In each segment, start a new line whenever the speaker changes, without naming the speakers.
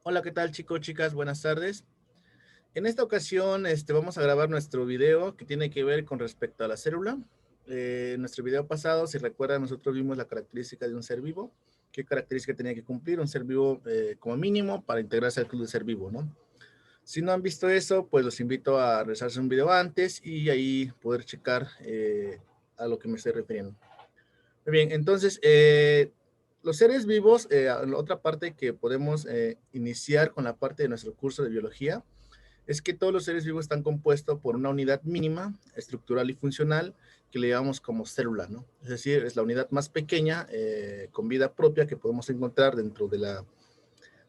Hola, ¿qué tal chicos, chicas? Buenas tardes. En esta ocasión vamos a grabar nuestro video que tiene que ver con respecto a la célula. En nuestro video pasado, si recuerdan, nosotros vimos la característica de un ser vivo. ¿Qué característica tenía que cumplir un ser vivo como mínimo para integrarse al club de ser vivo, ¿no? Si no han visto eso, pues los invito a realizarse un video antes y ahí poder checar a lo que me estoy refiriendo. Muy bien, entonces, los seres vivos, la otra parte que podemos iniciar con la parte de nuestro curso de biología, es que todos los seres vivos están compuestos por una unidad mínima, estructural y funcional, que le llamamos como célula, ¿no? Es decir, es la unidad más pequeña, con vida propia, que podemos encontrar dentro de la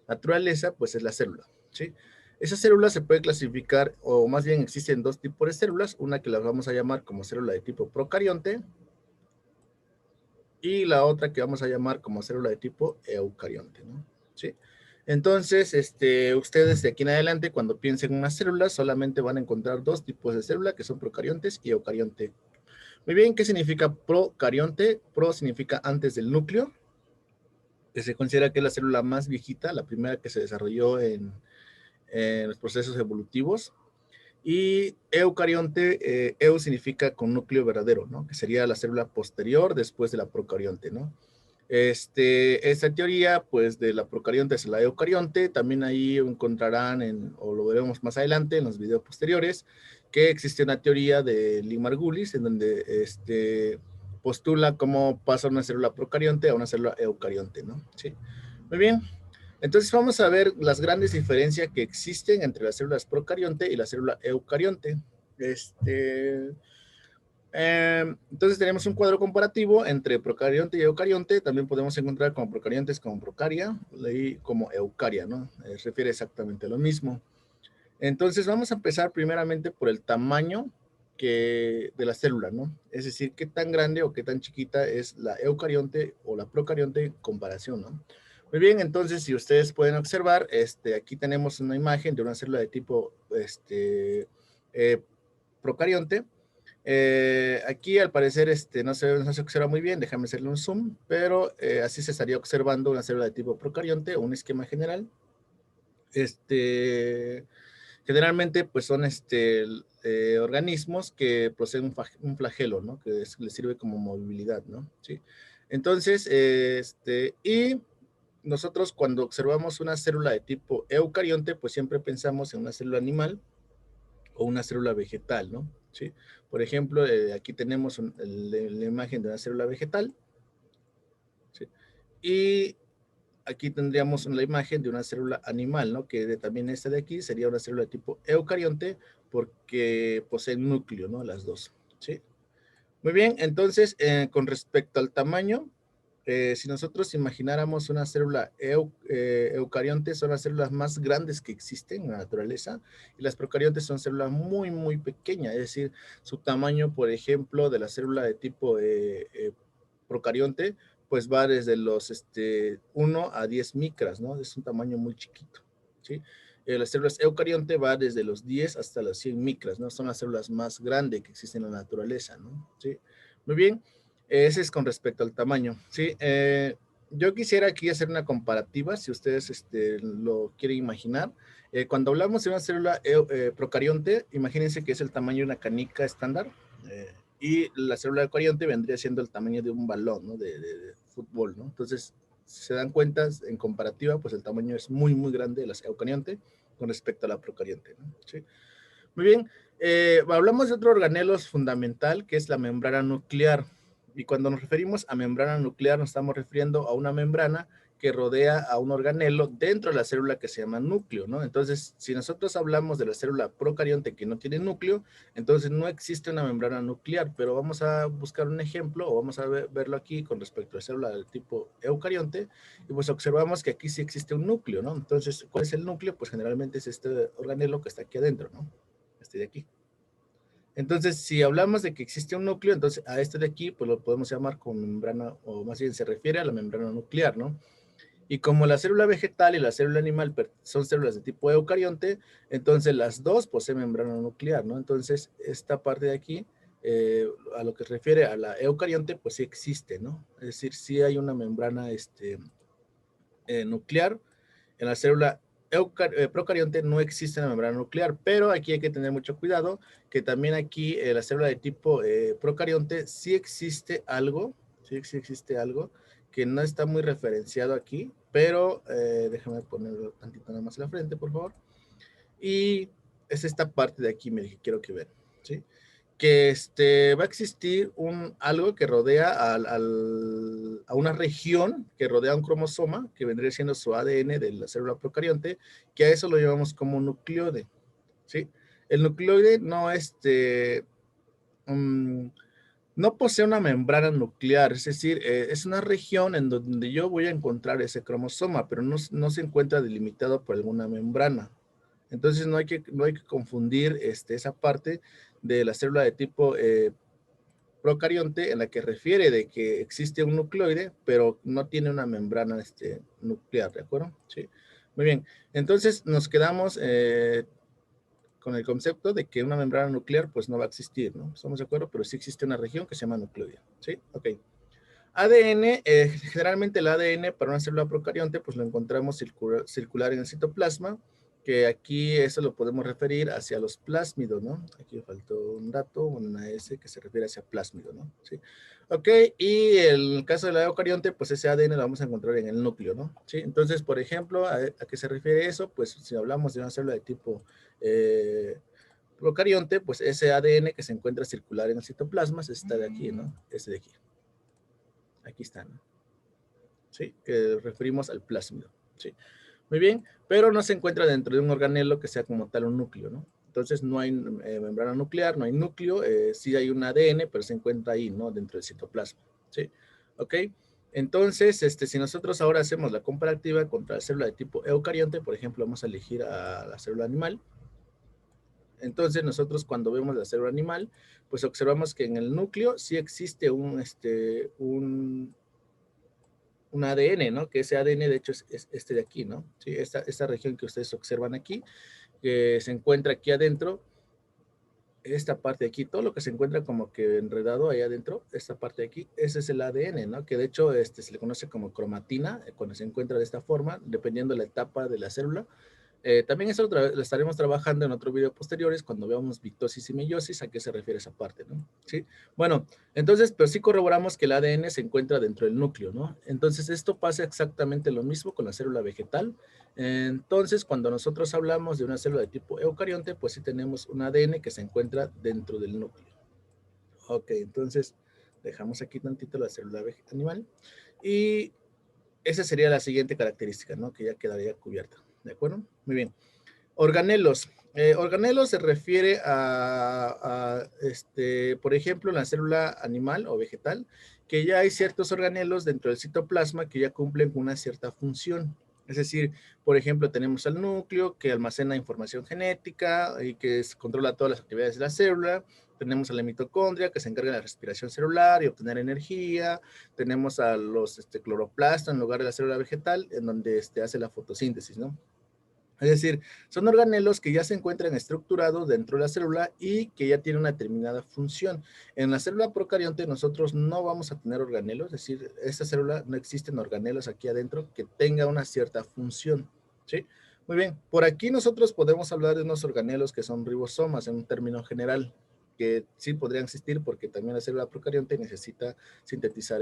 naturaleza, pues es la célula, ¿sí? Esa célula se puede clasificar, o más bien existen dos tipos de células, una que las vamos a llamar como célula de tipo procarionte, y la otra que vamos a llamar como célula de tipo eucarionte, ¿no? ¿Sí? Entonces, ustedes de aquí en adelante, cuando piensen en una célula, solamente van a encontrar dos tipos de célula, que son procariontes y eucarionte. Muy bien, ¿qué significa procarionte? Pro significa antes del núcleo, que se considera que es la célula más viejita, la primera que se desarrolló en los procesos evolutivos. Y eucarionte, eu significa con núcleo verdadero, ¿no? Que sería la célula posterior después de la procarionte, ¿no? Esta teoría, pues, de la procarionte hacia la eucarionte, también ahí encontrarán, o lo veremos más adelante en los videos posteriores, que existe una teoría de Lee Margulis, en donde postula cómo pasa una célula procarionte a una célula eucarionte, ¿no? Sí. Muy bien. Entonces vamos a ver las grandes diferencias que existen entre las células procarionte y la célula eucarionte. Este, entonces tenemos un cuadro comparativo entre procarionte y eucarionte. También podemos encontrar como procariontes como procaria y como eucaria, ¿no? Refiere exactamente a lo mismo. Entonces vamos a empezar primeramente por el tamaño de la célula, ¿no? Es decir, qué tan grande o qué tan chiquita es la eucarionte o la procarionte en comparación, ¿no? Muy bien, entonces si ustedes pueden observar, aquí tenemos una imagen de una célula de tipo eh, procarionte. Aquí al parecer no se observa muy bien, déjame hacerle un zoom, pero así se estaría observando una célula de tipo procarionte o un esquema general. Generalmente pues son organismos que poseen un flagelo, ¿no? Que les sirve como movilidad, ¿no? Sí. Entonces, y nosotros cuando observamos una célula de tipo eucarionte, pues siempre pensamos en una célula animal o una célula vegetal, ¿no? Sí. Por ejemplo, aquí tenemos la imagen de una célula vegetal, ¿sí? Y aquí tendríamos la imagen de una célula animal, ¿no? Que también esta de aquí sería una célula de tipo eucarionte porque posee núcleo, ¿no? Las dos, ¿sí? Muy bien, entonces, con respecto al tamaño, si nosotros imagináramos una célula eucarionte, son las células más grandes que existen en la naturaleza, y las procariontes son células muy, muy pequeñas, es decir, su tamaño, por ejemplo, de la célula de tipo procarionte, pues va desde los 1 a 10 micras, ¿no? Es un tamaño muy chiquito, ¿sí? Las células eucarionte va desde los 10 hasta las 100 micras, ¿no? Son las células más grandes que existen en la naturaleza, ¿no? ¿Sí? Muy bien, ese es con respecto al tamaño, ¿sí? Yo quisiera aquí hacer una comparativa, si ustedes lo quieren imaginar. Cuando hablamos de una célula procarionte, imagínense que es el tamaño de una canica estándar, eh, y la célula eucarionte vendría siendo el tamaño de un balón, ¿no? De fútbol, ¿no? Entonces, si se dan cuenta, en comparativa, pues el tamaño es muy, muy grande de la eucarionte con respecto a la procarionte, ¿no? ¿Sí? Muy bien, hablamos de otro organelo fundamental que es la membrana nuclear. Y cuando nos referimos a membrana nuclear, nos estamos refiriendo a una membrana que rodea a un organelo dentro de la célula que se llama núcleo, ¿no? Entonces, si nosotros hablamos de la célula procarionte que no tiene núcleo, entonces no existe una membrana nuclear, pero vamos a buscar un ejemplo o vamos a verlo aquí con respecto a la célula del tipo eucarionte, y pues observamos que aquí sí existe un núcleo, ¿no? Entonces, ¿cuál es el núcleo? Pues generalmente es este organelo que está aquí adentro, ¿no? Este de aquí. Entonces, si hablamos de que existe un núcleo, entonces a este de aquí, pues lo podemos llamar como membrana, o más bien se refiere a la membrana nuclear, ¿no? Y como la célula vegetal y la célula animal son células de tipo eucarionte, entonces las dos poseen membrana nuclear, ¿no? Entonces, esta parte de aquí, a lo que se refiere a la eucarionte, pues sí existe, ¿no? Es decir, sí hay una membrana nuclear en la célula procarionte no existe una membrana nuclear, pero aquí hay que tener mucho cuidado, que también aquí la célula de tipo procarionte sí existe algo, sí existe algo, que no está muy referenciado aquí, pero déjame ponerlo tantito nada más en la frente, por favor. Y es esta parte de aquí, mire, que quiero que vean, ¿sí? Que va a existir algo que rodea a una región que rodea un cromosoma, que vendría siendo su ADN de la célula procarionte, que a eso lo llamamos como nucleoide, ¿sí? El nucleoide um, no posee una membrana nuclear, es decir, es una región en donde yo voy a encontrar ese cromosoma, pero no se encuentra delimitado por alguna membrana. Entonces no hay que confundir esa parte de la célula de tipo procarionte en la que refiere de que existe un nucleoide, pero no tiene una membrana nuclear, ¿de acuerdo? Sí. Muy bien. Entonces nos quedamos con el concepto de que una membrana nuclear pues no va a existir, ¿no? ¿Estamos de acuerdo? Pero sí existe una región que se llama nucleoide, ¿sí? Ok. ADN, generalmente el ADN para una célula procarionte, pues lo encontramos circular en el citoplasma, que aquí eso lo podemos referir hacia los plásmidos, ¿no? Aquí faltó un dato, una S que se refiere hacia plásmido, ¿no? Sí. Ok, y el caso de la eucarionte, pues ese ADN lo vamos a encontrar en el núcleo, ¿no? Sí, entonces, por ejemplo, ¿a qué se refiere eso? Pues si hablamos de una célula de tipo procarionte, pues ese ADN que se encuentra circular en el citoplasma es esta de aquí, ¿no? Ese de aquí. Aquí están, ¿no? ¿Sí? Que referimos al plásmido, ¿sí? Muy bien, pero no se encuentra dentro de un organelo que sea como tal un núcleo, ¿no? Entonces no hay membrana nuclear, no hay núcleo, sí hay un ADN, pero se encuentra ahí, ¿no? Dentro del citoplasma, ¿sí? ¿Ok? Entonces, si nosotros ahora hacemos la comparativa contra la célula de tipo eucarionte, por ejemplo, vamos a elegir a la célula animal. Entonces nosotros cuando vemos la célula animal, pues observamos que en el núcleo sí existe un ADN, ¿no? Que ese ADN de hecho es este de aquí, ¿no? Sí, esta región que ustedes observan aquí, que se encuentra aquí adentro, esta parte de aquí, todo lo que se encuentra como que enredado ahí adentro, esta parte de aquí, ese es el ADN, ¿no? Que de hecho se le conoce como cromatina, cuando se encuentra de esta forma, dependiendo de la etapa de la célula. También eso lo estaremos trabajando en otros videos posteriores cuando veamos mitosis y meiosis, a qué se refiere esa parte, ¿no? Sí. Bueno, entonces, pero sí corroboramos que el ADN se encuentra dentro del núcleo, ¿no? Entonces, esto pasa exactamente lo mismo con la célula vegetal. Entonces, cuando nosotros hablamos de una célula de tipo eucarionte, pues sí tenemos un ADN que se encuentra dentro del núcleo. Ok, entonces, dejamos aquí tantito la célula animal. Y esa sería la siguiente característica, ¿no? Que ya quedaría cubierta, ¿de acuerdo? Muy bien. Organelos. Organelos se refiere por ejemplo, en la célula animal o vegetal, que ya hay ciertos organelos dentro del citoplasma que ya cumplen con una cierta función. Es decir, por ejemplo, tenemos al núcleo que almacena información genética y que controla todas las actividades de la célula. Tenemos a la mitocondria que se encarga de la respiración celular y obtener energía. Tenemos a los cloroplastos en lugar de la célula vegetal, en donde hace la fotosíntesis, ¿no? Es decir, son organelos que ya se encuentran estructurados dentro de la célula y que ya tienen una determinada función. En la célula procarionte nosotros no vamos a tener organelos, es decir, esta célula no existen organelos aquí adentro que tenga una cierta función, ¿sí? Muy bien, por aquí nosotros podemos hablar de unos organelos que son ribosomas en un término general, que sí podrían existir porque también la célula procarionte necesita sintetizar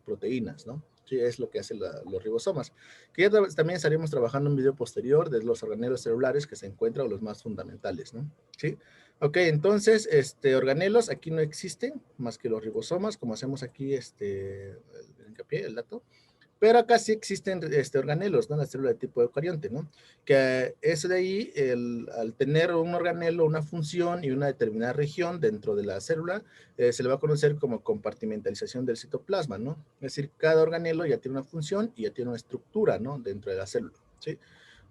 proteínas, ¿no? Sí, es lo que hacen los ribosomas. Que ya también estaríamos trabajando en un video posterior de los organelos celulares que se encuentran o los más fundamentales, ¿no? Sí. Ok, entonces, organelos aquí no existen más que los ribosomas, como hacemos aquí, hincapié, el dato. Pero acá sí existen organelos, ¿no? La célula de tipo eucarionte, ¿no? Que eso de ahí, al tener un organelo, una función y una determinada región dentro de la célula, se le va a conocer como compartimentalización del citoplasma, ¿no? Es decir, cada organelo ya tiene una función y ya tiene una estructura, ¿no? Dentro de la célula, ¿sí?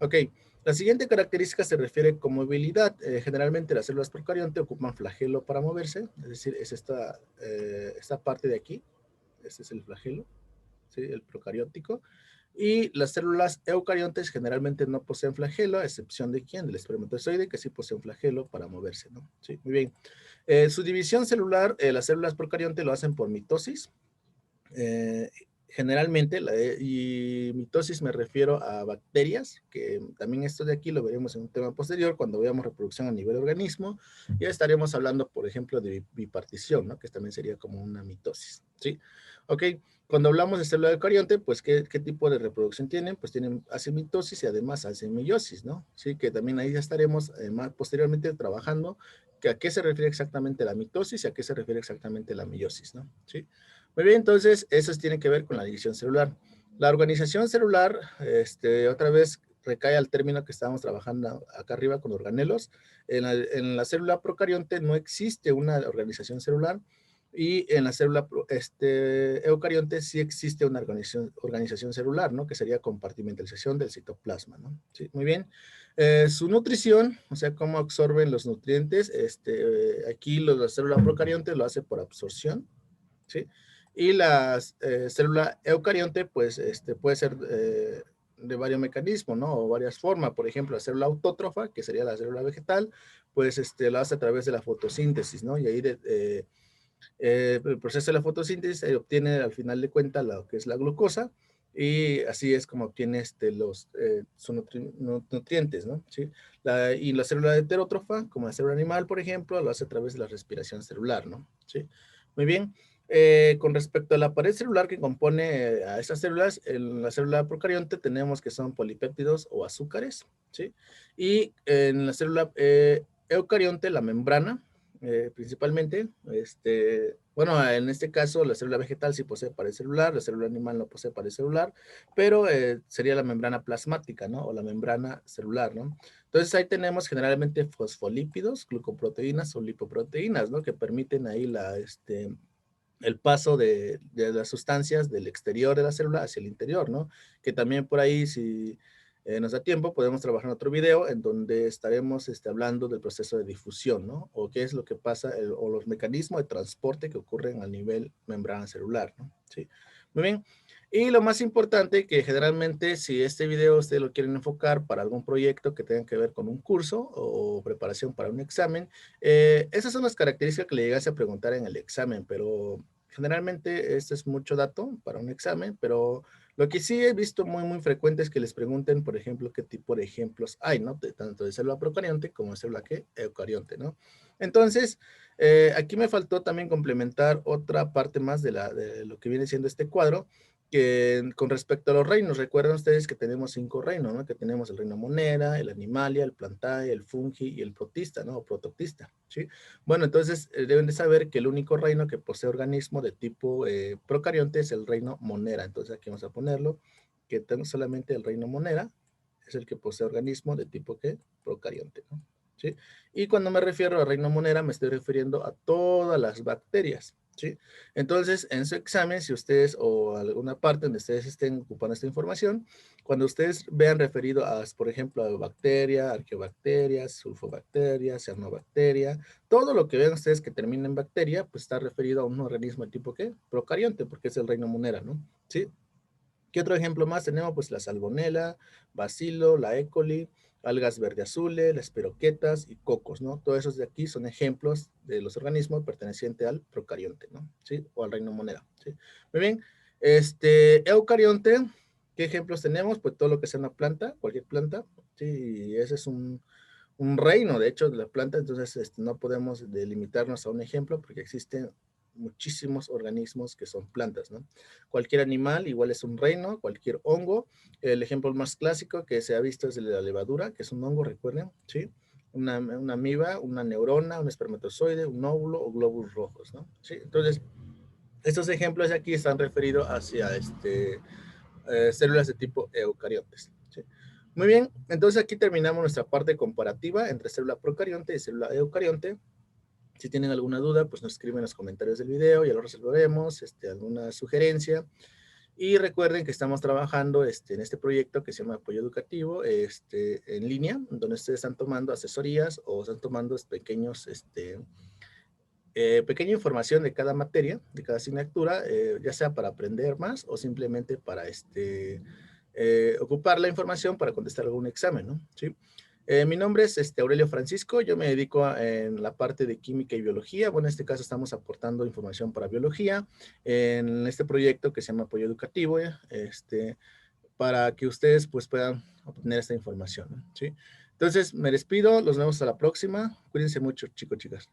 Ok, la siguiente característica se refiere con movilidad. Generalmente las células procarionte ocupan flagelo para moverse, es decir, es esta parte de aquí, este es el flagelo. ¿Sí? El procariótico. Y las células eucariontes generalmente no poseen flagelo, a excepción de quién, del espermatozoide, que sí posee un flagelo para moverse, ¿no? Sí, muy bien. Su división celular, las células procariontes lo hacen por mitosis. generalmente, y mitosis me refiero a bacterias, que también esto de aquí lo veremos en un tema posterior, cuando veamos reproducción a nivel organismo, ya estaremos hablando, por ejemplo, de bipartición, ¿no? Que también sería como una mitosis, ¿sí? Ok, cuando hablamos de célula eucarionte, pues, ¿qué tipo de reproducción tienen? Pues tienen, hacen mitosis y además hacen meiosis, ¿no? Sí, que también ahí ya estaremos más posteriormente trabajando, que a qué se refiere exactamente la mitosis y a qué se refiere exactamente la meiosis, ¿no? Sí. Muy bien, entonces, eso tiene que ver con la división celular. La organización celular, otra vez recae al término que estábamos trabajando acá arriba con organelos. En la célula procarionte no existe una organización celular y en la célula eucarionte sí existe una organización celular, ¿no? Que sería compartimentalización del citoplasma, ¿no? Sí, muy bien. Su nutrición, o sea, cómo absorben los nutrientes, aquí la célula procarionte lo hace por absorción, ¿sí? Y la célula eucarionte, pues, puede ser de varios mecanismos, ¿no? O varias formas. Por ejemplo, la célula autótrofa, que sería la célula vegetal, pues, lo hace a través de la fotosíntesis, ¿no? Y ahí el proceso de la fotosíntesis obtiene al final de cuentas lo que es la glucosa y así es como obtiene sus nutrientes, ¿no? ¿Sí? Y la célula heterótrofa, como la célula animal, por ejemplo, lo hace a través de la respiración celular, ¿no? ¿Sí? Muy bien. Con respecto a la pared celular que compone a estas células, en la célula procarionte tenemos que son polipéptidos o azúcares, ¿sí? Y en la célula eucarionte, la membrana, principalmente. Bueno, en este caso la célula vegetal sí posee pared celular, la célula animal no posee pared celular, pero sería la membrana plasmática, ¿no? O la membrana celular, ¿no? Entonces ahí tenemos generalmente fosfolípidos, glucoproteínas o lipoproteínas, ¿no? Que permiten ahí el paso de las sustancias del exterior de la célula hacia el interior, ¿no? Que también por ahí, si nos da tiempo, podemos trabajar en otro video en donde estaremos hablando del proceso de difusión, ¿no? O qué es lo que pasa, o los mecanismos de transporte que ocurren a nivel membrana celular, ¿no? Sí. Muy bien. Y lo más importante, que generalmente si este video ustedes lo quieren enfocar para algún proyecto que tenga que ver con un curso o preparación para un examen, esas son las características que le llegase a preguntar en el examen, pero generalmente este es mucho dato para un examen, pero lo que sí he visto muy, muy frecuente es que les pregunten, por ejemplo, qué tipo de ejemplos hay, ¿no? Tanto de célula procarionte como de célula eucarionte, ¿no? Entonces, aquí me faltó también complementar otra parte más de lo que viene siendo este cuadro, que con respecto a los reinos, recuerden ustedes que tenemos 5 reinos, ¿no? Que tenemos el reino monera, el animalia, el plantae, el fungi y el protista, ¿no? O protoctista, ¿sí? Bueno, entonces deben de saber que el único reino que posee organismo de tipo procarionte es el reino monera. Entonces aquí vamos a ponerlo, que tengo solamente el reino monera, es el que posee organismo de tipo ¿qué? Procarionte, ¿no? ¿Sí? Y cuando me refiero al reino monera, me estoy refiriendo a todas las bacterias, ¿sí? Entonces, en su examen, si ustedes o alguna parte donde ustedes estén ocupando esta información, cuando ustedes vean referido a, por ejemplo, a bacteria, arqueobacterias, sulfobacterias, cianobacteria, todo lo que vean ustedes que termine en bacteria, pues está referido a un organismo de tipo ¿qué? Procarionte, porque es el reino monera, ¿no? ¿Sí? ¿Qué otro ejemplo más tenemos? Pues la salmonela, bacilo, la E. coli, algas verde azules, las peroquetas y cocos, ¿no? Todos esos de aquí son ejemplos de los organismos pertenecientes al procarionte, ¿no? ¿Sí? O al reino monera, ¿sí? Muy bien. Eucarionte, ¿qué ejemplos tenemos? Pues todo lo que sea una planta, cualquier planta, ¿sí? Ese es un reino, de hecho, de la planta, entonces no podemos delimitarnos a un ejemplo porque existen muchísimos organismos que son plantas, ¿no? Cualquier animal igual es un reino, cualquier hongo. El ejemplo más clásico que se ha visto es el de la levadura, que es un hongo, recuerden, ¿sí? Una amiba, una neurona, un espermatozoide, un óvulo o glóbulos rojos, ¿no? Sí, entonces, estos ejemplos de aquí están referidos hacia células de tipo eucariontes, ¿sí? Muy bien, entonces aquí terminamos nuestra parte comparativa entre célula procarionte y célula eucarionte. Si tienen alguna duda, pues nos escriben en los comentarios del video, ya lo resolveremos, alguna sugerencia. Y recuerden que estamos trabajando en este proyecto que se llama Apoyo Educativo, en línea, donde ustedes están tomando asesorías o están tomando pequeña información de cada materia, de cada asignatura, ya sea para aprender más o simplemente para ocupar la información para contestar algún examen, ¿no? ¿Sí? Mi nombre es Aurelio Francisco, yo me dedico en la parte de química y biología. Bueno, en este caso estamos aportando información para biología en este proyecto que se llama Apoyo Educativo, para que ustedes pues puedan obtener esta información, ¿no? ¿Sí? Entonces, me despido, los vemos hasta la próxima. Cuídense mucho, chicos, chicas.